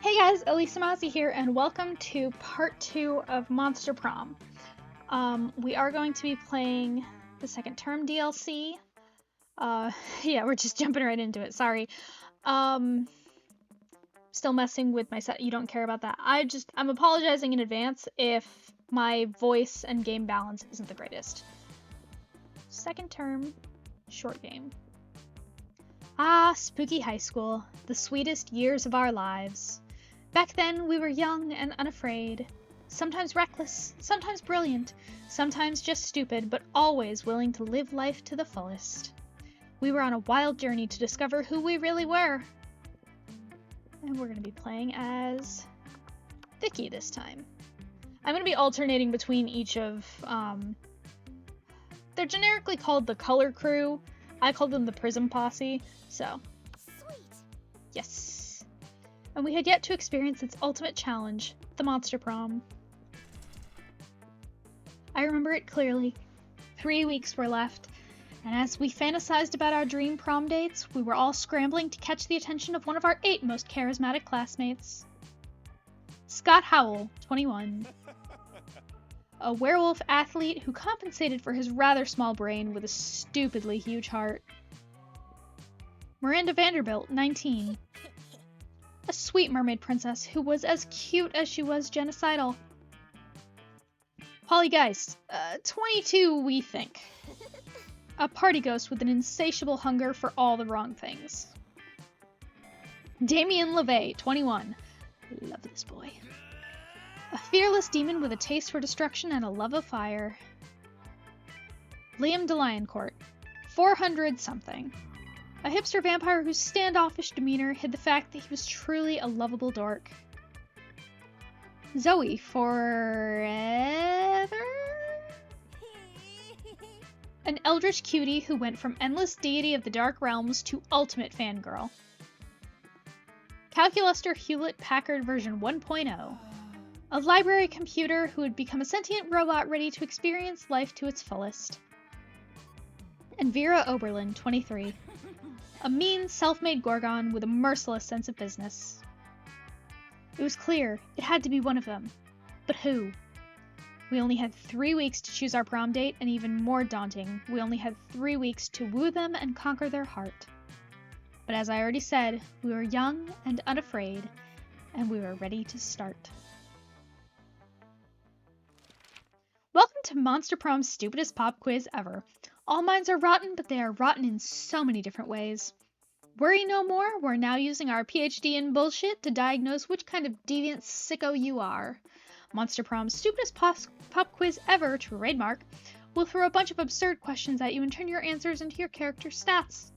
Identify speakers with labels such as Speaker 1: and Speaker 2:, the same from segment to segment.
Speaker 1: Hey guys, Elisa Mazzi here, and welcome to part 2 of Monster Prom. We are going to be playing the second term DLC. Yeah, we're just jumping right into it, sorry. Still messing with my set, you don't care about that. I'm apologizing in advance if my voice and game balance isn't the greatest. Second term, short game. Ah, spooky high school, the sweetest years of our lives. Back then, we were young and unafraid, sometimes reckless, sometimes brilliant, sometimes just stupid, but always willing to live life to the fullest. We were on a wild journey to discover who we really were. And we're going to be playing as Vicky this time. I'm going to be alternating between each of, they're generically called the Color Crew. I call them the Prism Posse, so. Sweet. Yes. And we had yet to experience its ultimate challenge, the Monster Prom. I remember it clearly. 3 weeks were left, and as we fantasized about our dream prom dates, we were all scrambling to catch the attention of one of our 8 most charismatic classmates. Scott Howell, 21. A werewolf athlete who compensated for his rather small brain with a stupidly huge heart. Miranda Vanderbilt, 19. A sweet mermaid princess who was as cute as she was genocidal. Polly Geist, 22 we think. A party ghost with an insatiable hunger for all the wrong things. Damien LeVay, 21. Love this boy. A fearless demon with a taste for destruction and a love of fire. Liam DeLioncourt, 400 something. A hipster vampire whose standoffish demeanor hid the fact that he was truly a lovable dork. Zoe, forever? An eldritch cutie who went from endless deity of the dark realms to ultimate fangirl. Calculuster Hewlett-Packard version 1.0. A library computer who had become a sentient robot ready to experience life to its fullest. And Vera Oberlin, 23. A mean, self-made Gorgon with a merciless sense of business. It was clear, it had to be one of them. But who? We only had 3 weeks to choose our prom date, and even more daunting, we only had 3 weeks to woo them and conquer their heart. But as I already said, we were young and unafraid, and we were ready to start. Welcome to Monster Prom's stupidest pop quiz ever. All minds are rotten, but they are rotten in so many different ways. Worry no more, we're now using our PhD in bullshit to diagnose which kind of deviant sicko you are. Monster Prom's stupidest pop quiz ever, trademark, will throw a bunch of absurd questions at you and turn your answers into your character's stats.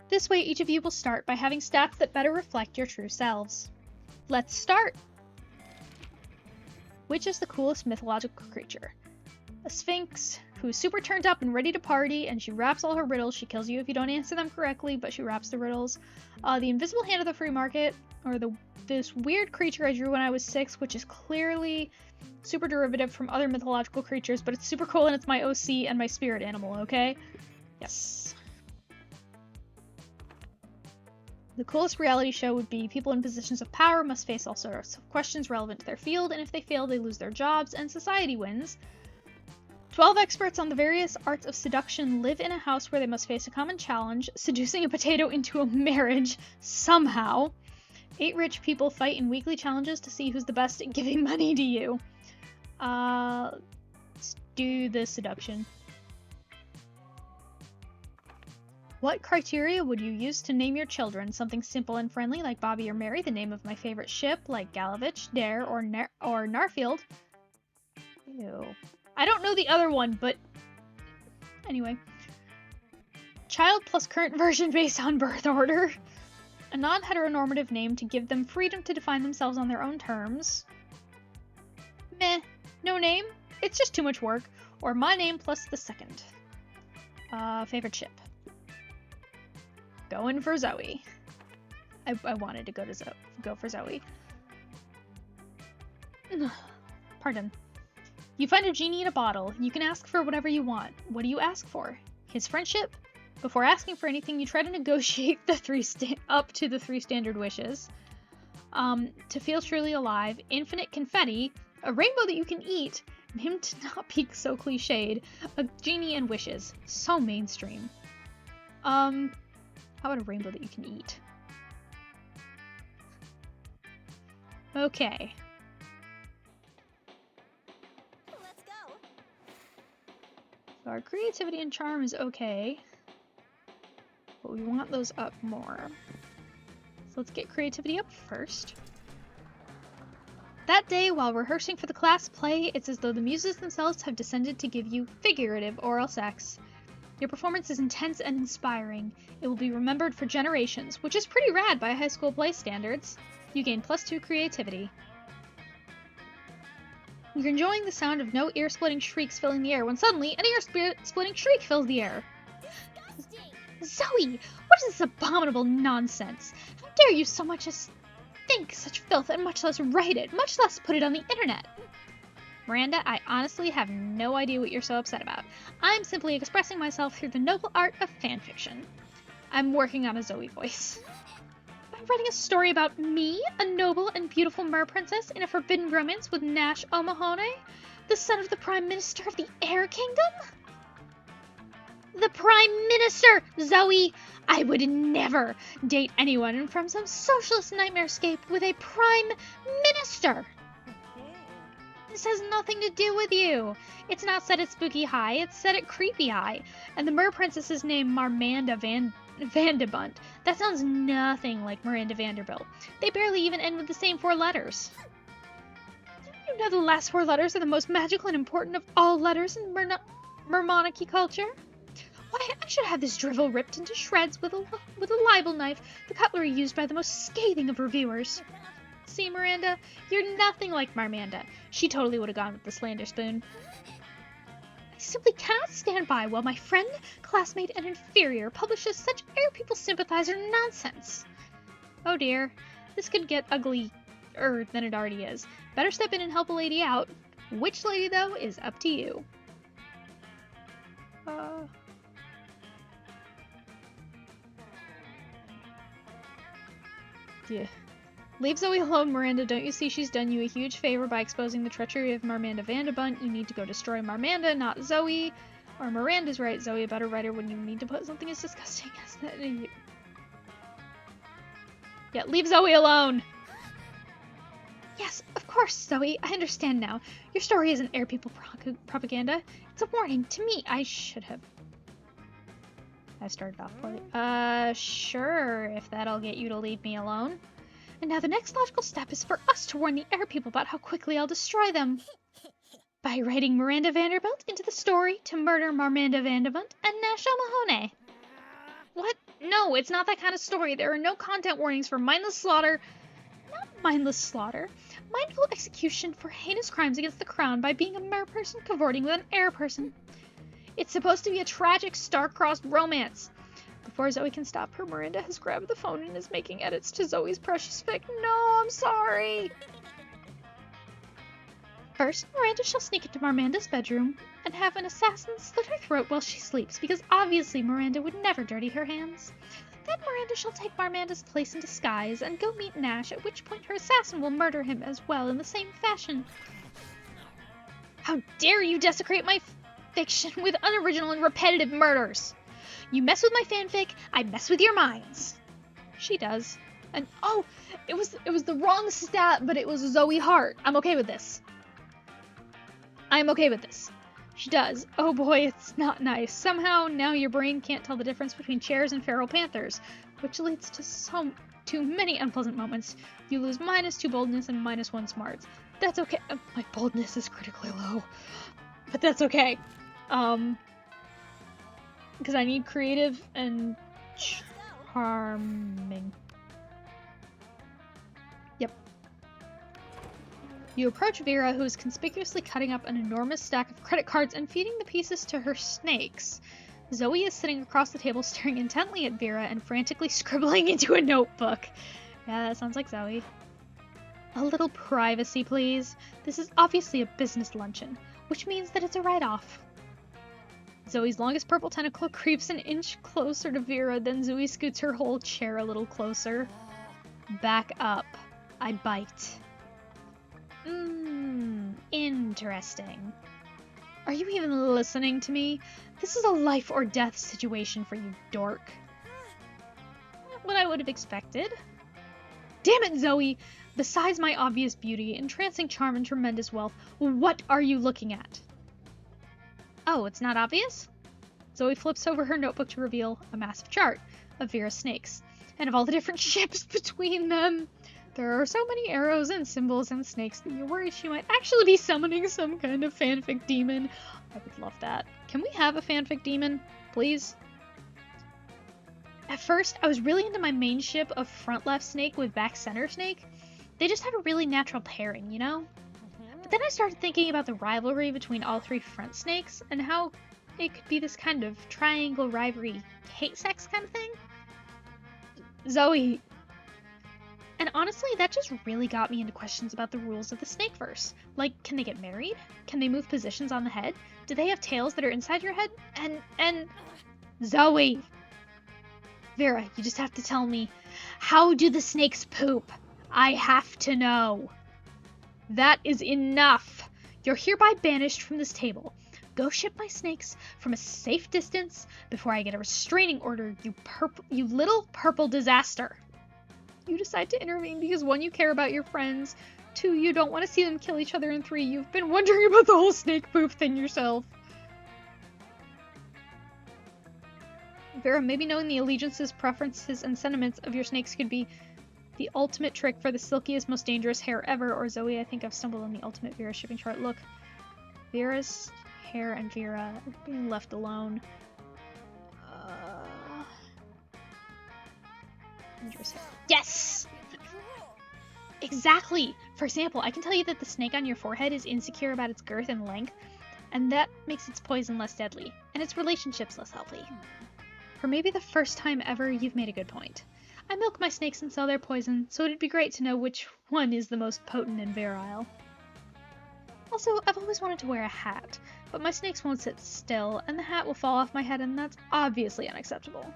Speaker 1: This way, each of you will start by having stats that better reflect your true selves. Let's start! Which is the coolest mythological creature? A sphinx, who's super turned up and ready to party, and she raps all her riddles. She kills you if you don't answer them correctly, but she raps the riddles. The invisible hand of the free market, or this weird creature I drew when I was 6, which is clearly super derivative from other mythological creatures, but it's super cool and it's my OC and my spirit animal, okay? Yes. The coolest reality show would be people in positions of power must face all sorts of questions relevant to their field, and if they fail, they lose their jobs, and society wins. 12 experts on the various arts of seduction live in a house where they must face a common challenge, seducing a potato into a marriage, somehow. 8 rich people fight in weekly challenges to see who's the best at giving money to you. Let's do the seduction. What criteria would you use to name your children? Something simple and friendly like Bobby or Mary, the name of my favorite ship, like Galavich, Dare, or Narfield. Ew. I don't know the other one, but anyway. Child plus current version based on birth order. A non-heteronormative name to give them freedom to define themselves on their own terms. Meh. No name? It's just too much work. Or my name plus the second. Favorite ship. Going for Zoe. I wanted to go for Zoe. Pardon. You find a genie in a bottle. You can ask for whatever you want. What do you ask for? His friendship? Before asking for anything, you try to negotiate the up to the 3 standard wishes. To feel truly alive, infinite confetti, a rainbow that you can eat, him to not be so cliched, a genie and wishes. So mainstream. How about a rainbow that you can eat? Okay.
Speaker 2: Let's go.
Speaker 1: So our creativity and charm is okay, but we want those up more. So let's get creativity up first. That day, while rehearsing for the class play, it's as though the muses themselves have descended to give you figurative oral sex. Your performance is intense and inspiring. It will be remembered for generations, which is pretty rad by high school play standards. You gain +2 creativity. You're enjoying the sound of no ear-splitting shrieks filling the air when suddenly an ear-splitting shriek fills the air.
Speaker 2: Disgusting.
Speaker 1: Zoe, what is this abominable nonsense? How dare you so much as think such filth and much less write it, much less put it on the internet? Miranda, I honestly have no idea what you're so upset about. I'm simply expressing myself through the noble art of fanfiction. I'm working on a Zoe voice. I'm writing a story about me, a noble and beautiful mer princess in a forbidden romance with Nash O'Mahony, the son of the Prime Minister of the Air Kingdom? The Prime Minister! Zoe! I would never date anyone from some socialist nightmarescape with a Prime Minister! This has nothing to do with you. It's not set at Spooky High, it's set at Creepy High. And the mer princess is named Marmanda Vandebunt. That sounds nothing like Miranda Vanderbilt. They barely even end with the same 4 letters. You know the last 4 letters are the most magical and important of all letters in Mermonarchy culture? Why, I should have this drivel ripped into shreds with a libel knife, the cutlery used by the most scathing of reviewers. See, Miranda, you're nothing like Marmanda. She totally would have gone with the slander spoon. I simply cannot stand by while my friend, classmate, and inferior publishes such air people sympathizer nonsense. Oh dear, this could get uglier than it already is. Better step in and help a lady out. Which lady, though, is up to you. Yeah. Leave Zoe alone, Miranda. Don't you see she's done you a huge favor by exposing the treachery of Marmanda Vandebunt? You need to go destroy Marmanda, not Zoe. Or Miranda's right, Zoe, a better writer wouldn't even need to put something as disgusting as that in you. Yeah, leave Zoe alone! Yes, of course, Zoe. I understand now. Your story isn't air people propaganda. It's a warning to me. I started off poorly. Sure, if that'll get you to leave me alone. And now the next logical step is for us to warn the air people about how quickly I'll destroy them. By writing Miranda Vanderbilt into the story to murder Marmanda Vandebunt and Nash O'Mahony. What? No, it's not that kind of story. There are no content warnings for mindless slaughter. Not mindless slaughter. Mindful execution for heinous crimes against the crown by being a mer person cavorting with an air person. It's supposed to be a tragic, star-crossed romance. Before Zoe can stop her, Miranda has grabbed the phone and is making edits to Zoe's precious fic. No, I'm sorry. First, Miranda shall sneak into Marmanda's bedroom and have an assassin slit her throat while she sleeps, because obviously Miranda would never dirty her hands. Then Miranda shall take Marmanda's place in disguise and go meet Nash, at which point her assassin will murder him as well in the same fashion. How dare you desecrate my fiction with unoriginal and repetitive murders! You mess with my fanfic, I mess with your minds. She does. And oh, it was the wrong stat, but it was Zoe Hart. I'm okay with this. I'm okay with this. She does. Oh boy, it's not nice. Somehow, now your brain can't tell the difference between chairs and feral panthers, which leads to too many unpleasant moments. You lose -2 boldness and -1 smarts. That's okay. My boldness is critically low. But that's okay. Because I need creative and charming. Yep. You approach Vera, who is conspicuously cutting up an enormous stack of credit cards and feeding the pieces to her snakes. Zoe is sitting across the table staring intently at Vera and frantically scribbling into a notebook. Yeah, that sounds like Zoe. A little privacy, please. This is obviously a business luncheon, which means that it's a write-off. Zoe's longest purple tentacle creeps an inch closer to Vera, then Zoe scoots her whole chair a little closer. Back up. I bite. Interesting. Are you even listening to me? This is a life or death situation for you, dork. What I would have expected. Damn it, Zoe! Besides my obvious beauty, entrancing charm, and tremendous wealth, what are you looking at? Oh, it's not obvious? Zoe flips over her notebook to reveal a massive chart of Vera's snakes, and of all the different ships between them. There are so many arrows and symbols and snakes that you're worried she might actually be summoning some kind of fanfic demon. I would love that. Can we have a fanfic demon, please? At first, I was really into my main ship of front left snake with back center snake. They just had a really natural pairing, you know? But then I started thinking about the rivalry between all three front snakes and how it could be this kind of triangle rivalry, hate sex kind of thing. Zoe. And honestly, that just really got me into questions about the rules of the Snakeverse. Like, can they get married? Can they move positions on the head? Do they have tails that are inside your head? And... Zoe! Vera, you just have to tell me, how do the snakes poop? I have to know. That is enough. You're hereby banished from this table. Go ship my snakes from a safe distance before I get a restraining order, you little purple disaster. You decide to intervene because 1, you care about your friends, 2, you don't want to see them kill each other, and 3, you've been wondering about the whole snake poop thing yourself. Vera, maybe knowing the allegiances, preferences, and sentiments of your snakes could be the ultimate trick for the silkiest, most dangerous hair ever. Or Zoe, I think I've stumbled on the ultimate Vera shipping chart. Look, Vera's hair and Vera are being left alone. Dangerous hair. Yes! Exactly! For example, I can tell you that the snake on your forehead is insecure about its girth and length, and that makes its poison less deadly, and its relationships less healthy. For maybe the first time ever, you've made a good point. I milk my snakes and sell their poison, so it'd be great to know which one is the most potent and virile. Also, I've always wanted to wear a hat, but my snakes won't sit still, and the hat will fall off my head, and that's obviously unacceptable.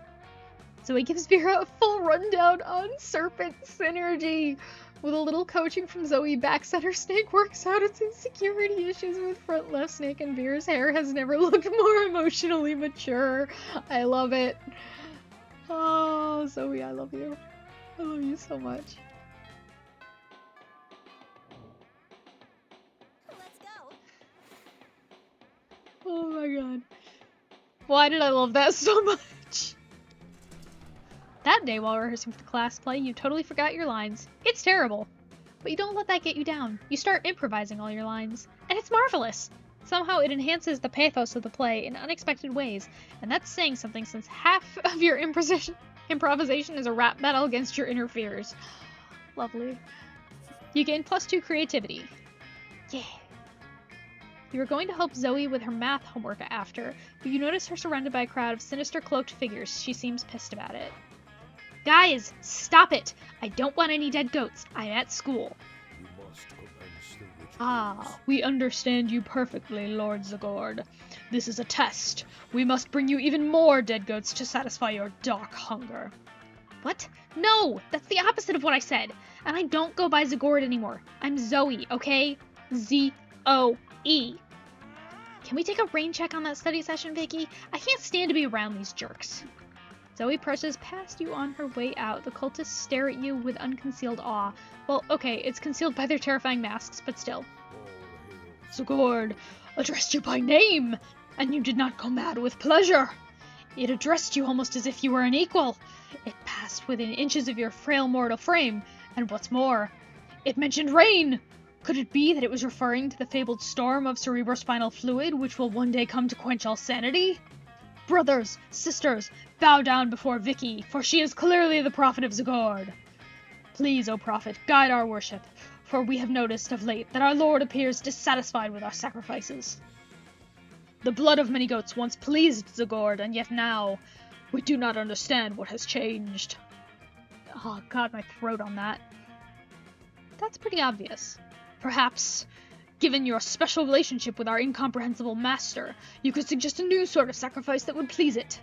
Speaker 1: So he gives Vera a full rundown on serpent synergy. With a little coaching from Zoe, back center snake works out its insecurity issues with front left snake, and Vera's hair has never looked more emotionally mature. I love it. Oh, Zoe, I love you. I love you so much.
Speaker 2: Let's go.
Speaker 1: Oh my god. Why did I love that so much? That day while rehearsing for the class play, you totally forgot your lines. It's terrible. But you don't let that get you down. You start improvising all your lines. And it's marvelous! Somehow it enhances the pathos of the play in unexpected ways, and that's saying something since half of your improvisation is a rap battle against your inner fears. Lovely. You gain +2 creativity. Yeah. You were going to help Zoe with her math homework after, but you notice her surrounded by a crowd of sinister cloaked figures. She seems pissed about it. Guys, stop it! I don't want any dead goats. I'm at school. Ah, we understand you perfectly, Lord Zagord. This is a test. We must bring you even more dead goats to satisfy your dark hunger. What? No! That's the opposite of what I said. And I don't go by Zagord anymore. I'm Zoe, okay? Z-O-E. Can we take a rain check on that study session, Vicky? I can't stand to be around these jerks. Zoe presses past you on her way out. The cultists stare at you with unconcealed awe. Well, okay, it's concealed by their terrifying masks, but still. Zagord addressed you by name, and you did not go mad with pleasure. It addressed you almost as if you were an equal. It passed within inches of your frail mortal frame, and what's more, it mentioned rain. Could it be that it was referring to the fabled storm of cerebrospinal fluid which will one day come to quench all sanity? Brothers, sisters, bow down before Vicky, for she is clearly the prophet of Zagord. Please, O prophet, guide our worship, for we have noticed of late that our lord appears dissatisfied with our sacrifices. The blood of many goats once pleased Zagord, and yet now we do not understand what has changed. Oh god, my throat on that. That's pretty obvious. Perhaps, given your special relationship with our incomprehensible master, you could suggest a new sort of sacrifice that would please it.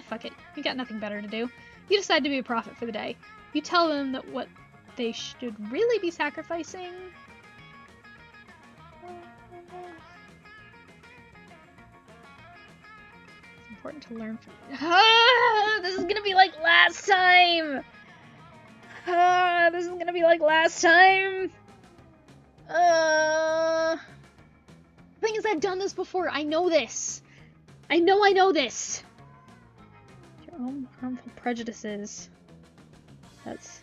Speaker 1: Fuck it. You got nothing better to do. You decide to be a prophet for the day. You tell them that what they should really be sacrificing. It's important to learn from. This is gonna be like last time. This is gonna be like last time. The thing is, I've done this before. I know this. I know this. Your own harmful prejudices. That's...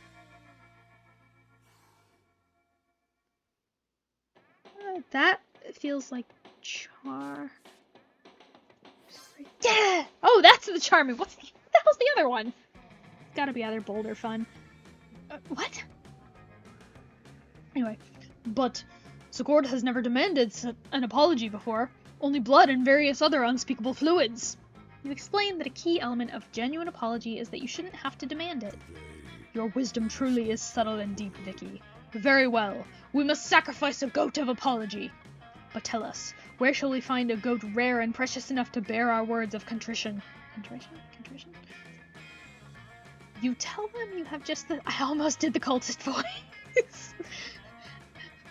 Speaker 1: that feels like char... Yeah! Oh, that's the charming. What the hell's the other one? It's gotta be either bold or fun. What? Anyway, but Sigurd has never demanded an apology before. Only blood and various other unspeakable fluids. You explained that a key element of genuine apology is that you shouldn't have to demand it. Your wisdom truly is subtle and deep, Vicky. Very well. We must sacrifice a goat of apology. But tell us, where shall we find a goat rare and precious enough to bear our words of contrition? Contrition? You tell them you have just the... I almost did the cultist voice.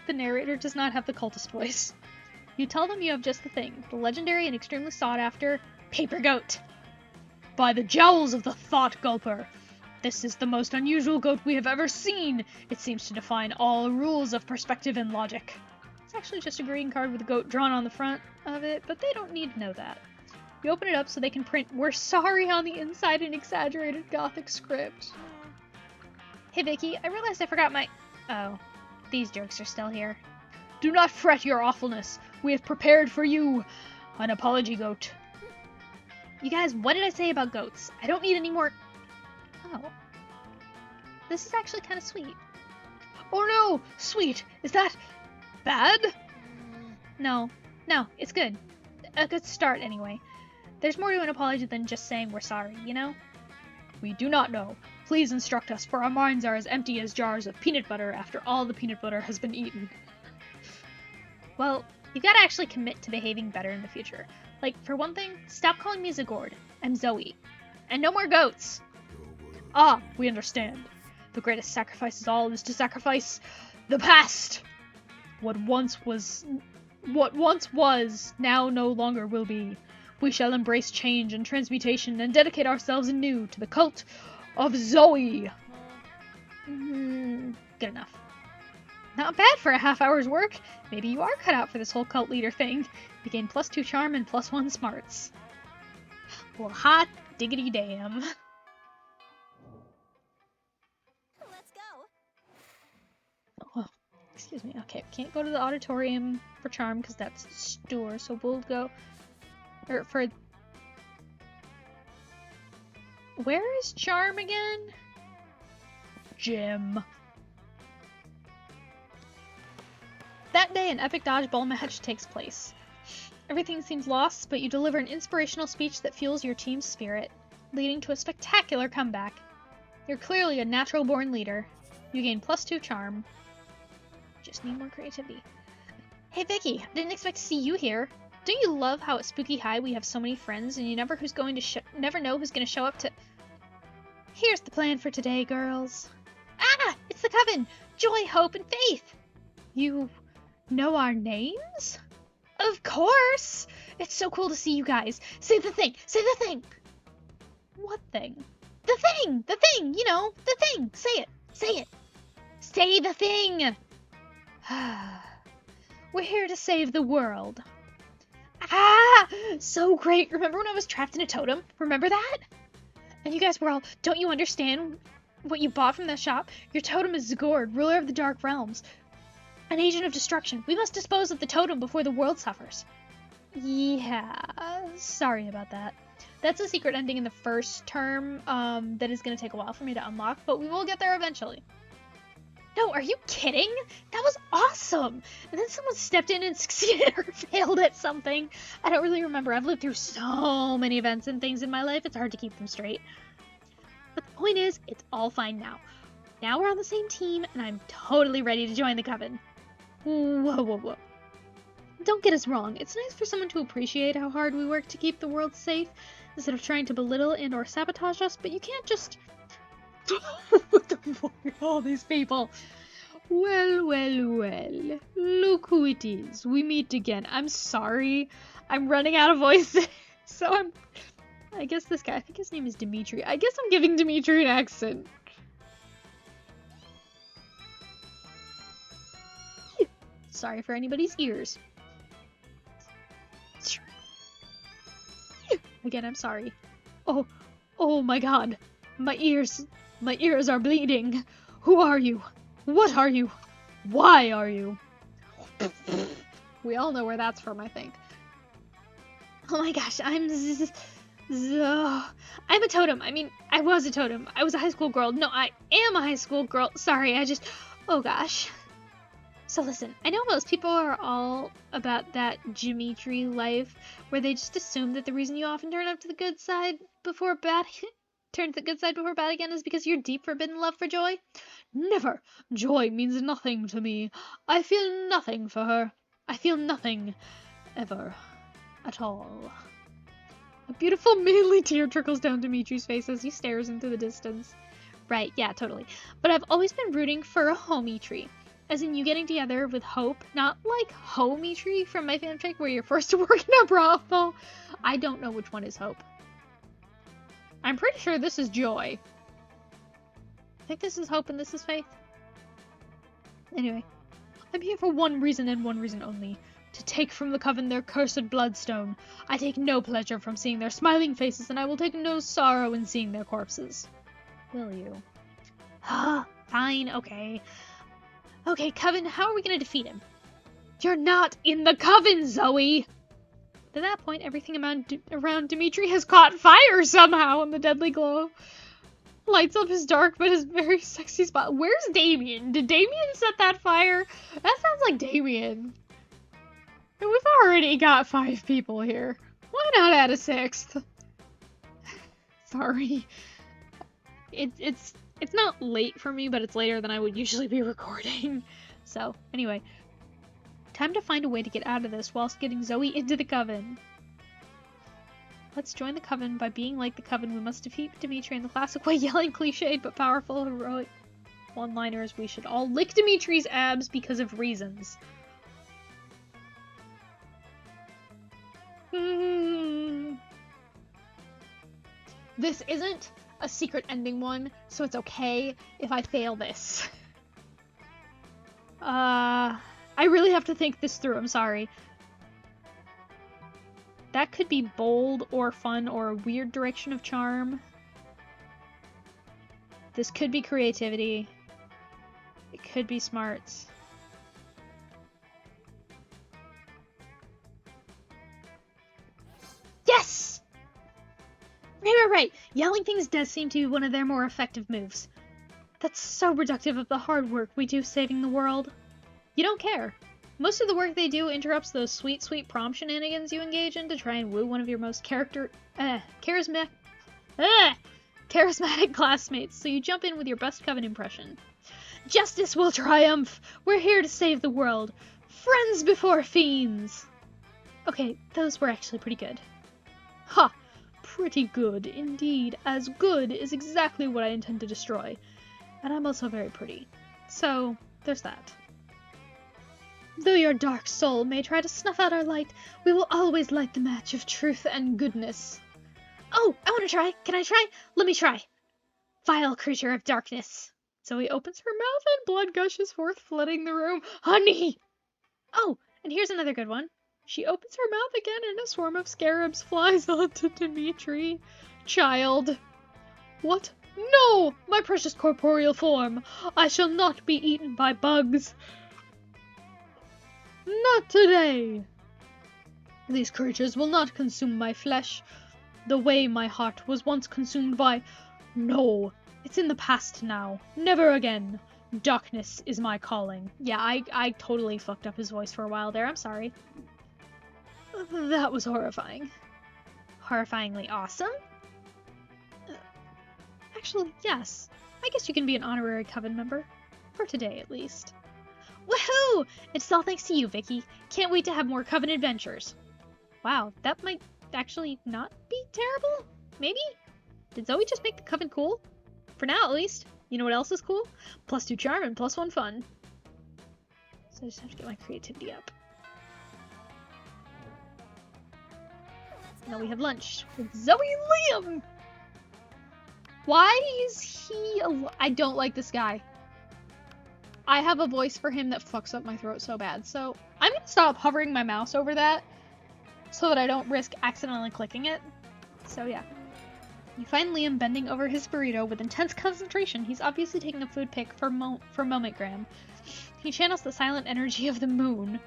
Speaker 1: The narrator does not have the cultist voice. You tell them you have just the thing, the legendary and extremely sought-after paper goat. By the jowls of the thought gulper. This is the most unusual goat we have ever seen. It seems to define all rules of perspective and logic. It's actually just a green card with a goat drawn on the front of it, but they don't need to know that. You open it up so they can print "We're sorry" on the inside in exaggerated Gothic script. Hey Vicky, I realized I forgot my... Oh, these jerks are still here. Do not fret your awfulness. We have prepared for you an apology goat. You guys, what did I say about goats? I don't need any more... Oh. This is actually kind of sweet. Oh no! Sweet! Is that... bad? No, it's good. A good start, anyway. There's more to an apology than just saying we're sorry, you know? We do not know. Please instruct us, for our minds are as empty as jars of peanut butter after all the peanut butter has been eaten. Well, you gotta actually commit to behaving better in the future. Like, for one thing, stop calling me Zigord. I'm Zoe. And no more goats! Ah, we understand. The greatest sacrifice of all is to sacrifice the past! What once was, now no longer will be. We shall embrace change and transmutation and dedicate ourselves anew to the cult of Zoe. Good enough. Not bad for a half hour's work. Maybe you are cut out for this whole cult leader thing. You gain +2 charm and +1 smarts. Well, hot diggity damn.
Speaker 2: Let's go.
Speaker 1: Oh, excuse me. Okay, can't go to the auditorium for charm because that's the store. So we'll go... Or for... Where is charm again? Gym. That day, an epic dodgeball match takes place. Everything seems lost, but you deliver an inspirational speech that fuels your team's spirit, leading to a spectacular comeback. You're clearly a natural-born leader. You gain +2 charm. Just need more creativity. Hey Vicky, I didn't expect to see you here. Don't you love how at Spooky High we have so many friends and you never know who's going to show up to... Here's the plan for today, girls. Ah! It's the Coven! Joy, Hope, and Faith! You know our names? Of course! It's so cool to see you guys. Say the thing! Say the thing! What thing? The thing! The thing! You know, the thing! Say it! Say it! Say the thing! We're here to save the world. Ah! So great! Remember when I was trapped in a totem? Remember that? And you guys were all, don't you understand what you bought from that shop? Your totem is Zigord, ruler of the Dark Realms. An agent of destruction. We must dispose of the totem before the world suffers. Yeah, sorry about that. That's a secret ending in the first term that is going to take a while for me to unlock, but we will get there eventually. No, are you kidding? That was awesome! And then someone stepped in and succeeded or failed at something. I don't really remember. I've lived through so many events and things in my life, it's hard to keep them straight. But the point is, it's all fine now. Now we're on the same team, and I'm totally ready to join the Coven. Whoa. Don't get us wrong. It's nice for someone to appreciate how hard we work to keep the world safe, instead of trying to belittle and or sabotage us, but you can't just What the fuck are all these people? Well, well, well. Look who it is. We meet again. I'm sorry. I'm running out of voices. So I guess this guy, I think his name is Dimitri. I guess I'm giving Dimitri an accent. Sorry for anybody's ears. Again, I'm sorry. Oh my god. My ears are bleeding. Who are you? What are you? Why are you? We all know where that's from, I think. Oh my gosh, I'm a totem. I mean, I was a totem. I was a high school girl. No, I am a high school girl. Sorry, oh gosh. So listen, I know most people are all about that Dimitri life, where they just assume that the reason you often turn to the good side before bad again is because you're deep forbidden love for Joy. Never! Joy means nothing to me. I feel nothing for her. I feel nothing. Ever. At all. A beautiful manly tear trickles down Dimitri's face as he stares into the distance. Right, yeah, totally. But I've always been rooting for a homie tree. As in you getting together with Hope, not like homie tree from my fanfic where you're forced to work in a brothel. I don't know which one is Hope. I'm pretty sure this is Joy. I think this is Hope and this is Faith. Anyway, I'm here for one reason and one reason only. To take from the coven their cursed bloodstone. I take no pleasure from seeing their smiling faces, and I will take no sorrow in seeing their corpses. Will you? Fine, okay. Okay, Coven, how are we gonna defeat him? You're not in the Coven, Zoe! At that point, everything around Dimitri has caught fire somehow in the deadly glow. Lights up his dark but his very sexy spot. Where's Damien? Did Damien set that fire? That sounds like Damien. And we've already got 5 people here. Why not add a 6th? Sorry. It's not late for me, but it's later than I would usually be recording. So, anyway. Time to find a way to get out of this whilst getting Zoe into the Coven. Let's join the Coven. By being like the Coven, we must defeat Dimitri in the classic way, yelling cliched but powerful, heroic one-liners. We should all lick Dimitri's abs because of reasons. This isn't a secret ending one, so it's okay if I fail this. I really have to think this through, I'm sorry. That could be bold or fun or a weird direction of charm. This could be creativity. It could be smarts. Yes! Right. Yelling things does seem to be one of their more effective moves. That's so reductive of the hard work we do saving the world. You don't care. Most of the work they do interrupts those sweet, sweet prom shenanigans you engage in to try and woo one of your most charismatic classmates, so you jump in with your best Coven impression. Justice will triumph! We're here to save the world! Friends before fiends! Okay, those were actually pretty good. Ha! Pretty good, indeed. As good is exactly what I intend to destroy. And I'm also very pretty. So, there's that. Though your dark soul may try to snuff out our light, we will always light the match of truth and goodness. Oh, I want to try. Can I try? Let me try. Vile creature of darkness. Zoe opens her mouth and blood gushes forth, flooding the room. Honey! Oh, and here's another good one. She opens her mouth again and a swarm of scarabs flies onto Dimitri. Child. What? No! My precious corporeal form! I shall not be eaten by bugs. Not today! These creatures will not consume my flesh, the way my heart was once consumed by... No, it's in the past now. Never again. Darkness is my calling. Yeah, I totally fucked up his voice for a while there. I'm sorry. That was horrifying. Horrifyingly awesome? Actually, yes. I guess you can be an honorary Coven member. For today, at least. Woohoo! It's all thanks to you, Vicky. Can't wait to have more Coven adventures. Wow, that might actually not be terrible? Maybe? Did Zoe just make the Coven cool? For now, at least. You know what else is cool? +2 charm and +1 fun. So I just have to get my creativity up. Now we have lunch with Zoe and Liam! Why is he I don't like this guy. I have a voice for him that fucks up my throat so bad, so I'm gonna stop hovering my mouse over that so that I don't risk accidentally clicking it. So yeah. You find Liam bending over his burrito with intense concentration. He's obviously taking a food pic for Momentgram. He channels the silent energy of the moon.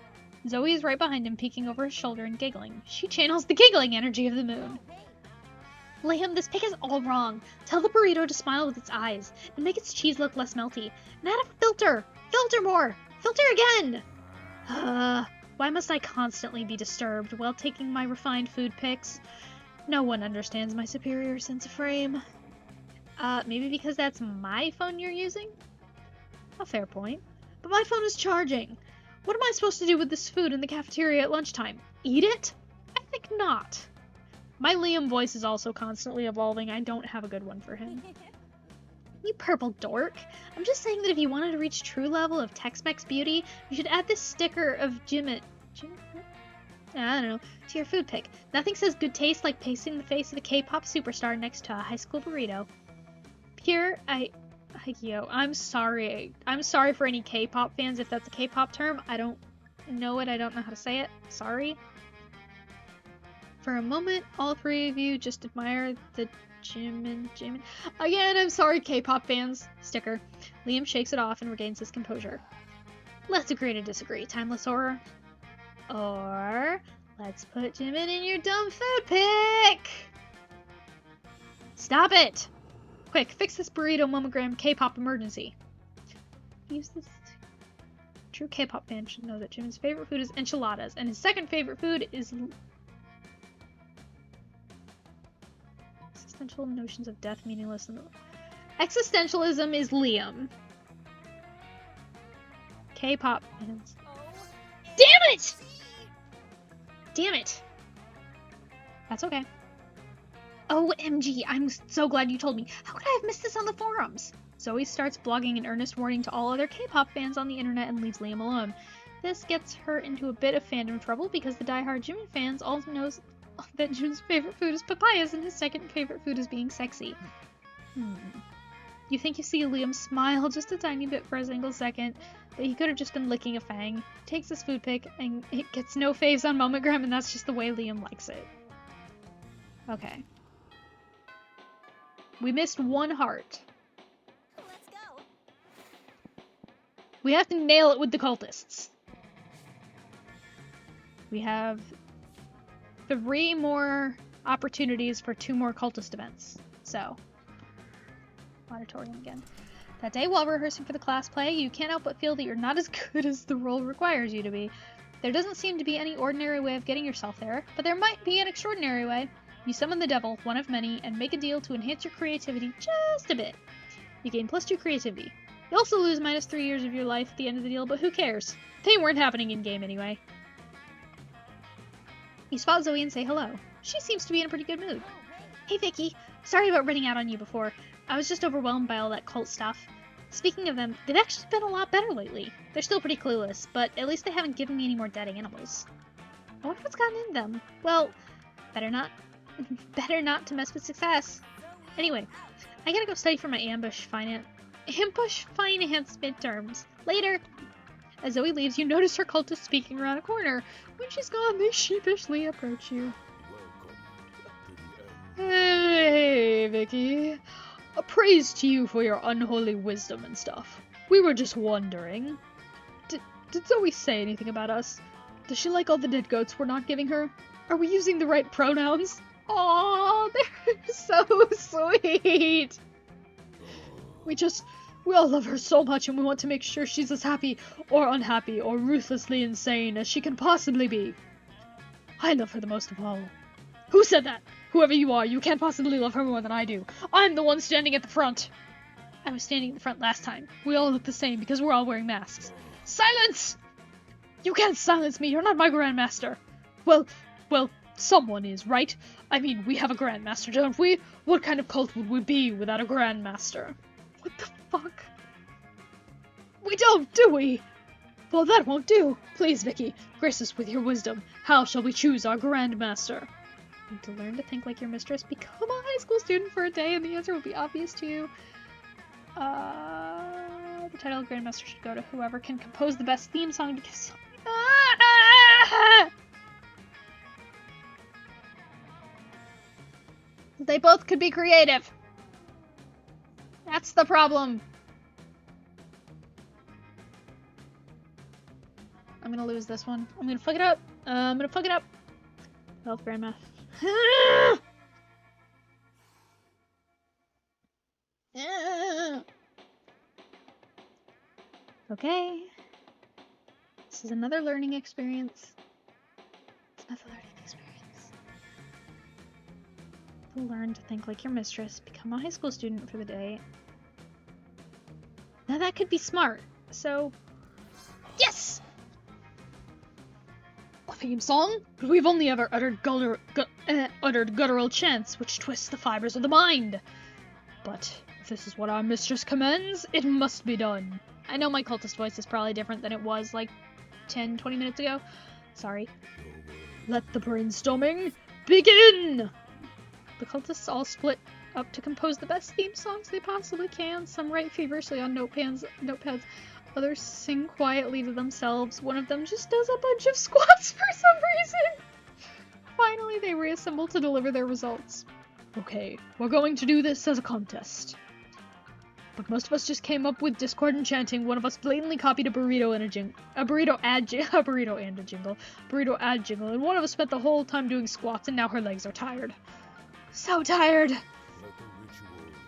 Speaker 1: Zoe is right behind him, peeking over his shoulder and giggling. She channels the giggling energy of the moon. Liam, this pic is all wrong. Tell the burrito to smile with its eyes and make its cheese look less melty. And add a filter! Filter more! Filter again! Why must I constantly be disturbed while taking my refined food pics? No one understands my superior sense of frame. Maybe because that's my phone you're using? A fair point. But my phone is charging. What am I supposed to do with this food in the cafeteria at lunchtime? Eat it? I think not. My Liam voice is also constantly evolving. I don't have a good one for him. You purple dork. I'm just saying that if you wanted to reach true level of Tex-Mex beauty, you should add this sticker of I don't know, to your food pic. Nothing says good taste like pasting the face of a K-pop superstar next to a high school burrito. Yo, I'm sorry. I'm sorry for any K-pop fans if that's a K-pop term. I don't know it. I don't know how to say it. Sorry. For a moment, all three of you just admire the Jimin. Again, I'm sorry, K-pop fans. Sticker. Liam shakes it off and regains his composure. Let's agree to disagree, timeless horror. Or let's put Jimin in your dumb food pic. Stop it! Quick, fix this burrito Momentgram K-pop emergency. Use this. True K-pop fan should know that Jimin's favorite food is enchiladas, and his second favorite food is existential notions of death, meaningless, and existentialism is Liam. K-pop fans. Damn it! Damn it! That's okay. OMG, I'm so glad you told me. How could I have missed this on the forums? Zoe starts blogging an earnest warning to all other K-pop fans on the internet and leaves Liam alone. This gets her into a bit of fandom trouble because the diehard Jimin fans all knows that Jimin's favorite food is papayas and his second favorite food is being sexy. You think you see Liam smile just a tiny bit for a single second, but he could have just been licking a fang. Takes his food pic and it gets no faves on Momentgram, and that's just the way Liam likes it. Okay. We missed one heart.
Speaker 2: Let's go.
Speaker 1: We have to nail it with the cultists. We have 3 more opportunities for 2 more cultist events. So, auditorium again. That day, while rehearsing for the class play, you can't help but feel that you're not as good as the role requires you to be. There doesn't seem to be any ordinary way of getting yourself there, but there might be an extraordinary way. You summon the devil, one of many, and make a deal to enhance your creativity just a bit. You gain +2 creativity. You also lose -3 years of your life at the end of the deal, but who cares? They weren't happening in-game anyway. You spot Zoe and say hello. She seems to be in a pretty good mood. Hey Vicky, sorry about running out on you before. I was just overwhelmed by all that cult stuff. Speaking of them, they've actually been a lot better lately. They're still pretty clueless, but at least they haven't given me any more dead animals. I wonder what's gotten in them. Well, better not to mess with success. Anyway, I gotta go study for my ambush finance midterms. Later! As Zoe leaves, you notice her cultist speaking around a corner. When she's gone, they sheepishly approach you. Hey, Vicky. A praise to you for your unholy wisdom and stuff. We were just wondering. Did Zoe say anything about us? Does she like all the dead goats we're not giving her? Are we using the right pronouns? Aww, they're so sweet. We all love her so much and we want to make sure she's as happy or unhappy or ruthlessly insane as she can possibly be. I love her the most of all. Who said that? Whoever you are, you can't possibly love her more than I do. I'm the one standing at the front. I was standing at the front last time. We all look the same because we're all wearing masks. Silence! You can't silence me. You're not my grandmaster. Well, Someone is, right? I mean, we have a Grandmaster, don't we? What kind of cult would we be without a Grandmaster? What the fuck? We don't, do we? Well, that won't do. Please, Vicky, grace us with your wisdom. How shall we choose our Grandmaster? Need to learn to think like your mistress. Become a high school student for a day, and the answer will be obvious to you. The title of Grandmaster should go to whoever can compose the best theme song to give some... They both could be creative. That's the problem. I'm gonna lose this one. I'm gonna fuck it up. I'm gonna fuck it up. Health grandma. Okay. This is another learning experience. It's another learning experience. Learn to think like your mistress. Become a high school student for the day. Now that could be smart. So, yes! A theme song? But we've only ever uttered guttural chants, which twist the fibers of the mind. But if this is what our mistress commands, it must be done. I know my cultist voice is probably different than it was like 10, 20 minutes ago. Sorry. Let the brainstorming begin! The cultists all split up to compose the best theme songs they possibly can. Some write feverishly on notepads. Others sing quietly to themselves. One of them just does a bunch of squats for some reason. Finally, they reassemble to deliver their results. Okay, we're going to do this as a contest. But most of us just came up with discordant chanting. One of us blatantly copied a burrito and a jingle. A burrito ad jingle. And one of us spent the whole time doing squats, and now her legs are tired. So tired!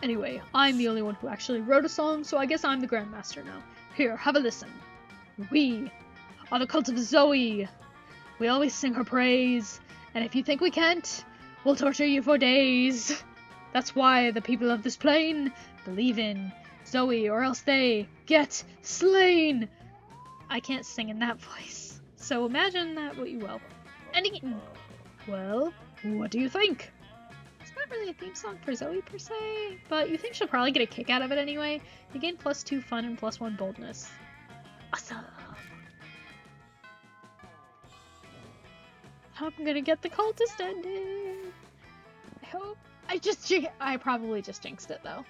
Speaker 1: Anyway, I'm the only one who actually wrote a song, so I guess I'm the Grandmaster now. Here, have a listen. We are the cult of Zoe. We always sing her praise, and if you think we can't, we'll torture you for days. That's why the people of this plane believe in Zoe, or else they get slain. I can't sing in that voice, so imagine that what you will. And again, well, what do you think? Not really a theme song for Zoe per se, but you think she'll probably get a kick out of it anyway. You gain +2 fun and +1 boldness. Awesome! I'm gonna get the cultist ending. I hope. I probably just jinxed it though.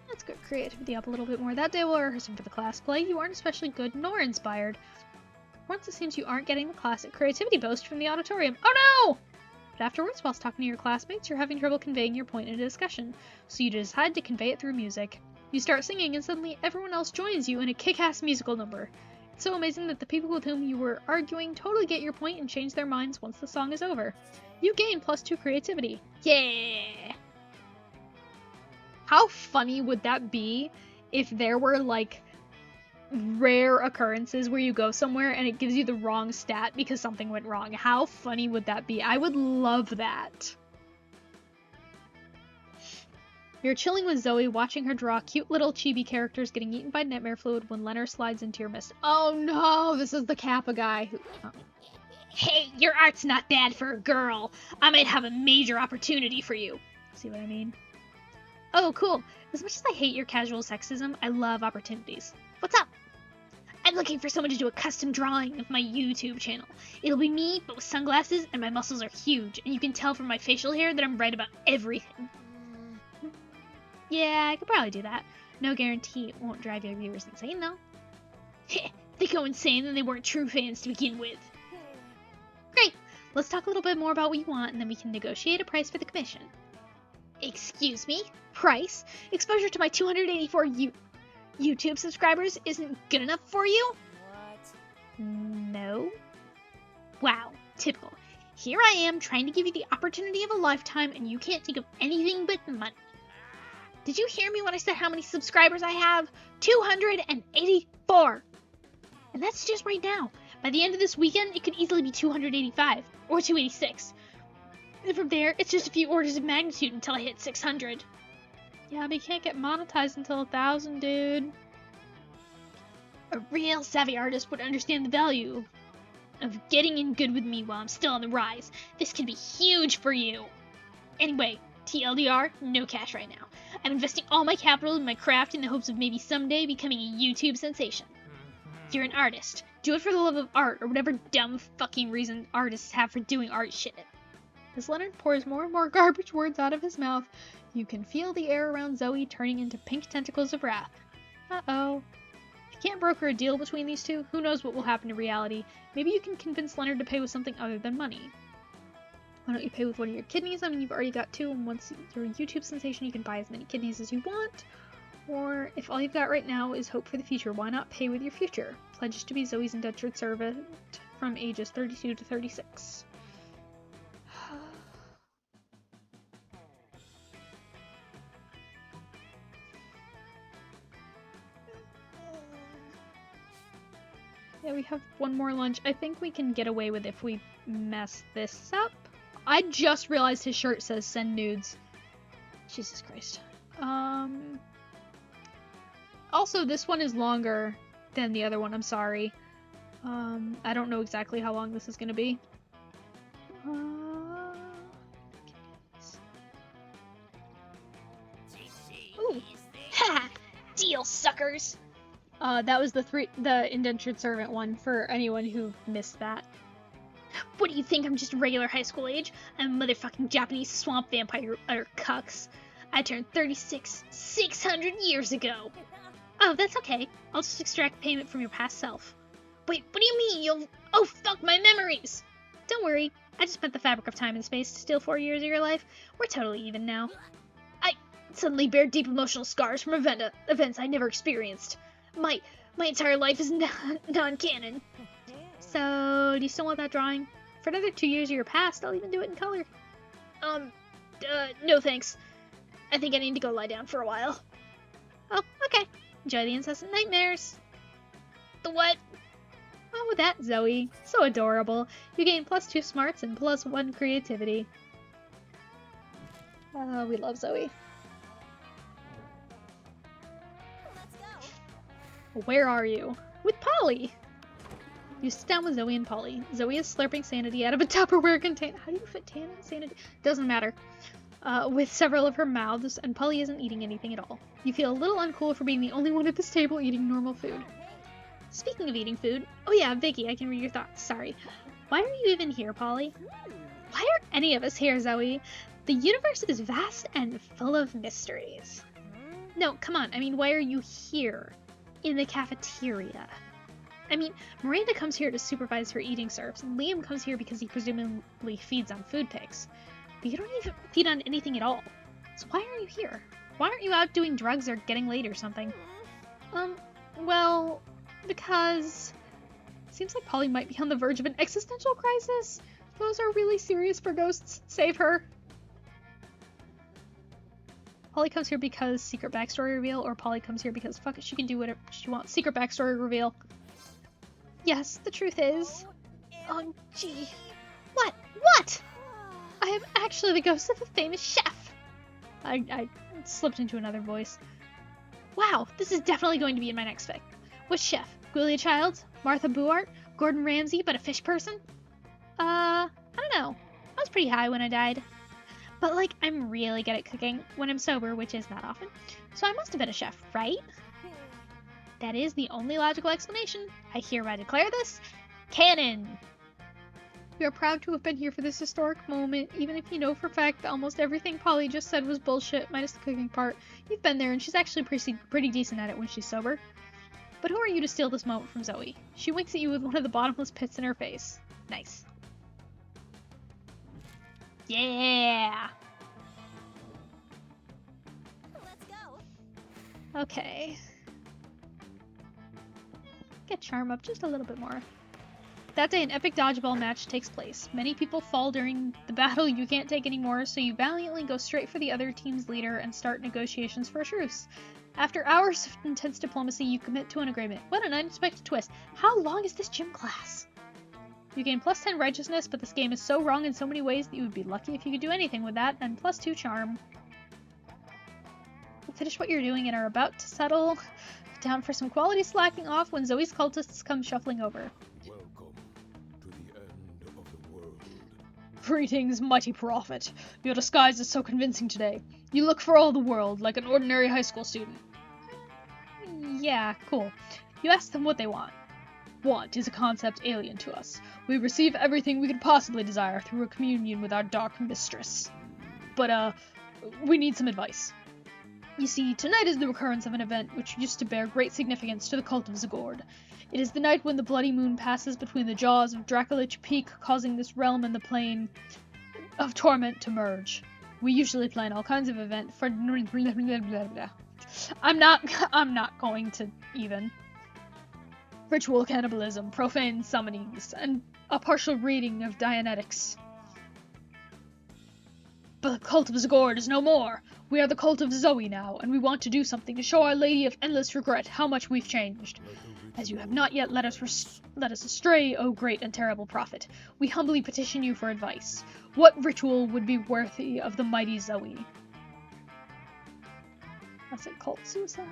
Speaker 1: Let's get creativity up a little bit more. That day while rehearsing for the class play, you aren't especially good nor inspired. Once it seems you aren't getting the classic creativity boost from the auditorium. Oh no! But afterwards, whilst talking to your classmates, you're having trouble conveying your point in a discussion, so you decide to convey it through music. You start singing, and suddenly everyone else joins you in a kick-ass musical number. It's so amazing that the people with whom you were arguing totally get your point and change their minds once the song is over. You gain +2 creativity. Yeah! How funny would that be if there were, like, rare occurrences where you go somewhere and it gives you the wrong stat because something went wrong? How funny would that be? I would love that. You're chilling with Zoe, watching her draw cute little chibi characters getting eaten by nightmare fluid when Leonard slides into your mist. Oh no, this is the Kappa guy who... Oh. Hey, your art's not bad for a girl. I might have a major opportunity for you. See what I mean? Oh, cool. As much as I hate your casual sexism, I love opportunities. What's up? I'm looking for someone to do a custom drawing of my YouTube channel. It'll be me, but with sunglasses, and my muscles are huge, and you can tell from my facial hair that I'm right about everything. Yeah, I could probably do that. No guarantee it won't drive your viewers insane, though. They go insane and they weren't true fans to begin with. Great! Let's talk a little bit more about what you want, and then we can negotiate a price for the commission. Excuse me? Price? Exposure to my 284 YouTube subscribers isn't good enough for you? What? No. Wow, typical. Here I am trying to give you the opportunity of a lifetime and you can't think of anything but money. Did you hear me when I said how many subscribers I have? 284! And that's just right now. By the end of this weekend, it could easily be 285 or 286. And from there, it's just a few orders of magnitude until I hit 600. Yeah, but you can't get monetized until 1,000, dude. A real savvy artist would understand the value of getting in good with me while I'm still on the rise. This could be huge for you. Anyway, TLDR, no cash right now. I'm investing all my capital in my craft in the hopes of maybe someday becoming a YouTube sensation. You're an artist. Do it for the love of art, or whatever dumb fucking reason artists have for doing art shit. As Leonard pours more and more garbage words out of his mouth, you can feel the air around Zoe turning into pink tentacles of wrath. Uh-oh. If you can't broker a deal between these two, who knows what will happen in reality. Maybe you can convince Leonard to pay with something other than money. Why don't you pay with one of your kidneys? I mean, you've already got 2, and once you're a YouTube sensation, you can buy as many kidneys as you want. Or, if all you've got right now is hope for the future, why not pay with your future? Pledge to be Zoe's indentured servant from ages 32 to 36. Yeah, we have one more lunch. I think we can get away with if we mess this up. I just realized his shirt says send nudes. Jesus Christ. Also, this one is longer than the other one. I'm sorry. I don't know exactly how long this is gonna be. Ooh. Ha! Deal, suckers! That was the indentured servant one for anyone who missed that. What do you think? I'm just regular high school age? I'm a motherfucking Japanese swamp vampire, utter cucks. I turned 36 600 years ago. Oh, that's okay. I'll just extract payment from your past self. Wait, what do you mean? Oh, fuck my memories! Don't worry. I just spent the fabric of time and space to steal 4 years of your life. We're totally even now. I suddenly bear deep emotional scars from events I never experienced. My entire life is non-canon. So, do you still want that drawing? For another 2 years of your past, I'll even do it in color. No thanks. I think I need to go lie down for a while. Oh, okay. Enjoy the incessant nightmares. The what? Oh, that Zoe. So adorable. You gain +2 smarts and +1 creativity. We love Zoe.
Speaker 2: Let's go.
Speaker 1: Where are you? With Polly! You sit down with Zoe and Polly. Zoe is slurping sanity out of a Tupperware container. How do you fit Tan and sanity? Doesn't matter. With several of her mouths, and Polly isn't eating anything at all. You feel a little uncool for being the only one at this table eating normal food. Speaking of eating food, oh yeah, Vicky, I can read your thoughts. Sorry. Why are you even here, Polly? Why are any of us here, Zoe? The universe is vast and full of mysteries. No, come on. I mean, why are you here? In the cafeteria. I mean, Miranda comes here to supervise her eating serves, and Liam comes here because he presumably feeds on food pigs. But you don't even feed on anything at all. So why are you here? Why aren't you out doing drugs or getting laid or something? Well, because... Seems like Polly might be on the verge of an existential crisis. Those are really serious for ghosts. Save her. Polly comes here because secret backstory reveal, or Polly comes here because fuck it, she can do whatever she wants. Secret backstory reveal. Yes, the truth is... Oh, gee. What? What? I am actually the ghost of a famous chef. I slipped into another voice. Wow, this is definitely going to be in my next fic. Which chef? Julia Childs? Martha Buart? Gordon Ramsay, but a fish person? I don't know. I was pretty high when I died. But, like, I'm really good at cooking when I'm sober, which is not often. So I must have been a chef, right? That is the only logical explanation. I hereby declare this canon. We are proud to have been here for this historic moment, even if you know for a fact that almost everything Polly just said was bullshit, minus the cooking part. You've been there, and she's actually pretty decent at it when she's sober. But who are you to steal this moment from Zoe? She winks at you with one of the bottomless pits in her face. Nice. Yeah!
Speaker 2: Let's go.
Speaker 1: Okay. Get charm up just a little bit more. That day, an epic dodgeball match takes place. Many people fall during the battle you can't take anymore, so you valiantly go straight for the other team's leader and start negotiations for a truce. After hours of intense diplomacy, you commit to an agreement. What an unexpected twist. How long is this gym class? You gain +10 righteousness, but this game is so wrong in so many ways that you would be lucky if you could do anything with that, and +2 charm. Finish what you're doing and are about to settle Down for some quality slacking off when Zoe's cultists come shuffling over.
Speaker 3: Welcome to the end of the world.
Speaker 1: Greetings, mighty prophet. Your disguise is so convincing today. You look for all the world, like an ordinary high school student. Yeah, cool. You ask them what they want. Want is a concept alien to us. We receive everything we could possibly desire through a communion with our dark mistress. But, we need some advice. You see, tonight is the recurrence of an event which used to bear great significance to the cult of Zagord. It is the night when the bloody moon passes between the jaws of Dracolich Peak, causing this realm and the plane of torment to merge. We usually plan all kinds of events for... I'm not going to even. Ritual cannibalism, profane summonings, and a partial reading of Dianetics. But the cult of Zagord is no more. We are the cult of Zoe now, and we want to do something to show Our Lady of Endless Regret how much we've changed. As you have not yet led us astray, O great and terrible prophet, we humbly petition you for advice. What ritual would be worthy of the mighty Zoe? That's a cult suicide.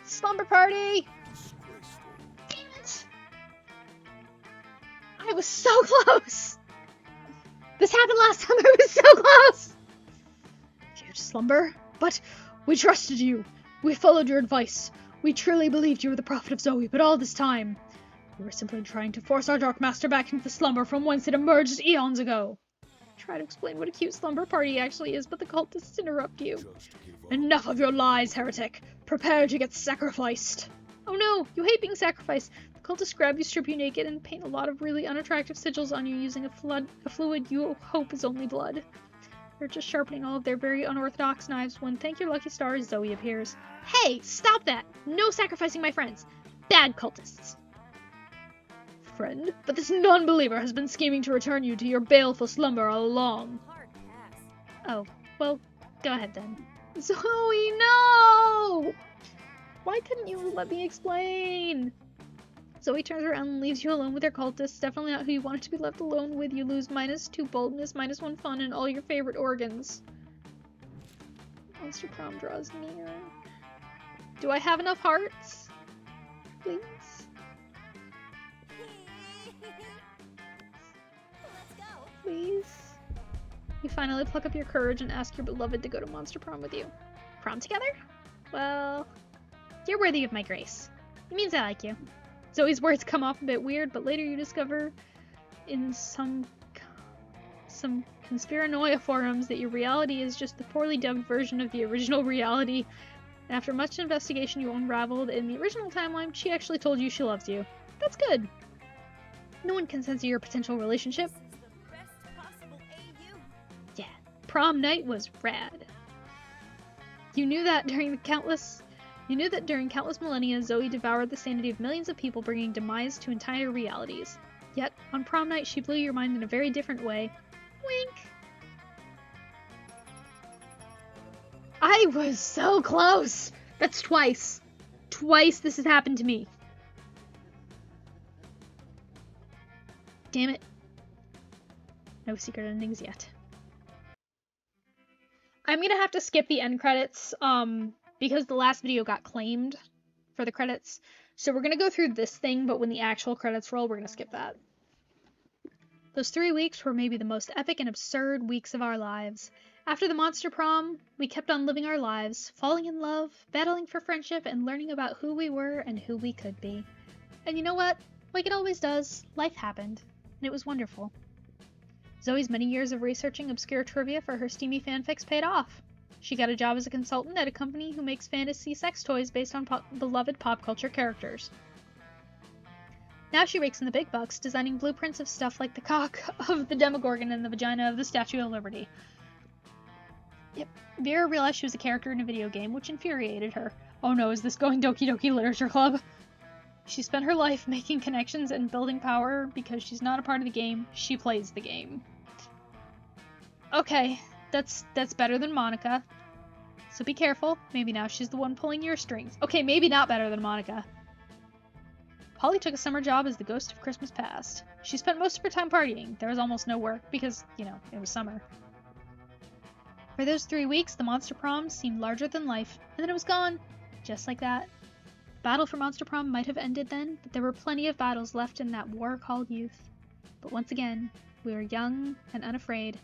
Speaker 1: Slumber party!
Speaker 3: Disgraceful.
Speaker 1: Damn it! I was so close! This happened last time, I was so close! Huge slumber? But we trusted you. We followed your advice. We truly believed you were the prophet of Zoe, but all this time, we were simply trying to force our Dark Master back into the slumber from whence it emerged eons ago. Try to explain what a cute slumber party actually is, but the cultists interrupt you.
Speaker 3: Just give up.
Speaker 1: Enough of your lies, heretic! Prepare to get sacrificed! Oh no, you hate being sacrificed! The cultists grab you, strip you naked, and paint a lot of really unattractive sigils on you using a fluid you hope is only blood. They're just sharpening all of their very unorthodox knives when, thank your lucky stars, Zoe appears. Hey, stop that! No sacrificing my friends! Bad cultists! Friend? But this non-believer has been scheming to return you to your baleful slumber all along.
Speaker 2: Hard pass.
Speaker 1: Oh, well, go ahead then. Zoe, no! Why couldn't you let me explain? Zoe turns around and leaves you alone with your cultists. Definitely not who you wanted to be left alone with. You lose -2 boldness, -1 fun, and all your favorite organs. Monster Prom draws near. Do I have enough hearts? Please?
Speaker 2: Let's go.
Speaker 1: Please? You finally pluck up your courage and ask your beloved to go to Monster Prom with you. Prom together? Well, you're worthy of my grace. It means I like you. Zoe's words come off a bit weird, but later you discover in some conspiranoia forums that your reality is just the poorly dubbed version of the original reality. And after much investigation, you unraveled that in the original timeline, she actually told you she loves you. That's good. No one can censor your potential relationship.
Speaker 2: This is the best possible AU.
Speaker 1: Yeah, prom night was rad. You knew that during countless millennia, Zoe devoured the sanity of millions of people, bringing demise to entire realities. Yet, on prom night, she blew your mind in a very different way. Wink! I was so close! That's twice. Twice this has happened to me. Damn it. No secret endings yet. I'm gonna have to skip the end credits, because the last video got claimed for the credits. So we're gonna go through this thing, but when the actual credits roll, we're gonna skip that. Those 3 weeks were maybe the most epic and absurd weeks of our lives. After the Monster Prom, we kept on living our lives, falling in love, battling for friendship, and learning about who we were and who we could be. And you know what? Like it always does, life happened, and it was wonderful. Zoe's many years of researching obscure trivia for her steamy fanfics paid off. She got a job as a consultant at a company who makes fantasy sex toys based on beloved pop culture characters. Now she rakes in the big bucks, designing blueprints of stuff like the cock of the Demogorgon and the vagina of the Statue of Liberty. Yep, Vera realized she was a character in a video game, which infuriated her. Oh no, is this going Doki Doki Literature Club? She spent her life making connections and building power because she's not a part of the game, she plays the game. Okay, that's better than Monica. So be careful, maybe now she's the one pulling your strings. Okay, maybe not better than Monica. Polly took a summer job as the ghost of Christmas past. She spent most of her time partying. There was almost no work because, you know, it was summer. For those 3 weeks, the Monster Prom seemed larger than life, and then it was gone. just like that. Battle for Monster Prom might have ended then, but there were plenty of battles left in that war called youth. But once again, we were young and unafraid,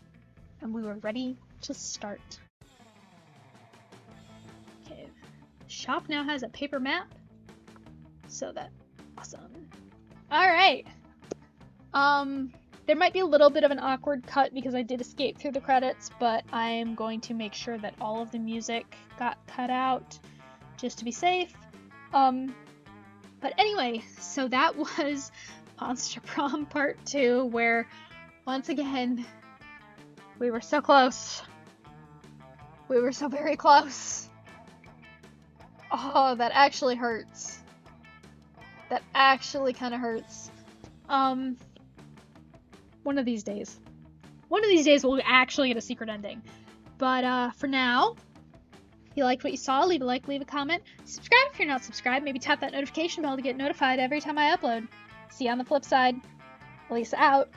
Speaker 1: and we were ready to start. Okay, the shop now has a paper map, so that's awesome. Alright, there might be a little bit of an awkward cut because I did escape through the credits, but I am going to make sure that all of the music got cut out just to be safe. But anyway, so that was Monster Prom Part 2, where, once again, we were so close. We were so very close. Oh, that actually hurts. That actually kind of hurts. One of these days. One of these days we'll actually get a secret ending. But, for now, if you liked what you saw, leave a like, leave a comment. Subscribe if you're not subscribed. Maybe tap that notification bell to get notified every time I upload. See you on the flip side. Lisa out.